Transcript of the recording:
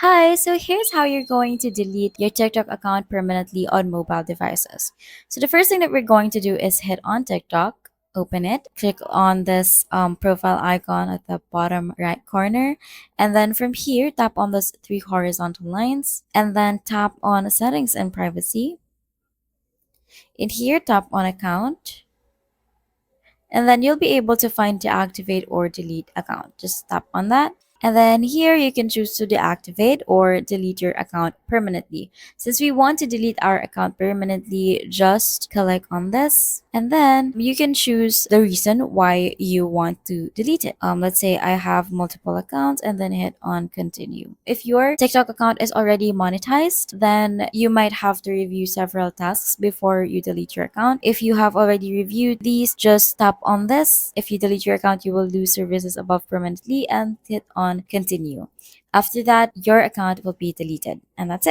Hi, so here's how you're going to delete your TikTok account permanently on mobile devices. So the first thing that we're going to do is hit on TikTok, open it, click on this profile icon at the bottom right corner, and then from here, tap on those three horizontal lines, and then tap on settings and privacy. In here, tap on account, and then you'll be able to find deactivate or delete account. Just tap on that. And then here you can choose to deactivate or delete your account permanently. Since we want to delete our account permanently, just click on this and then you can choose the reason why you want to delete it. Let's say I have multiple accounts and then hit on continue. If your TikTok account is already monetized, then you might have to review several tasks before you delete your account. If you have already reviewed these, just tap on this. If you delete your account, you will lose services above permanently and hit on continue. After that, your account will be deleted. And that's it.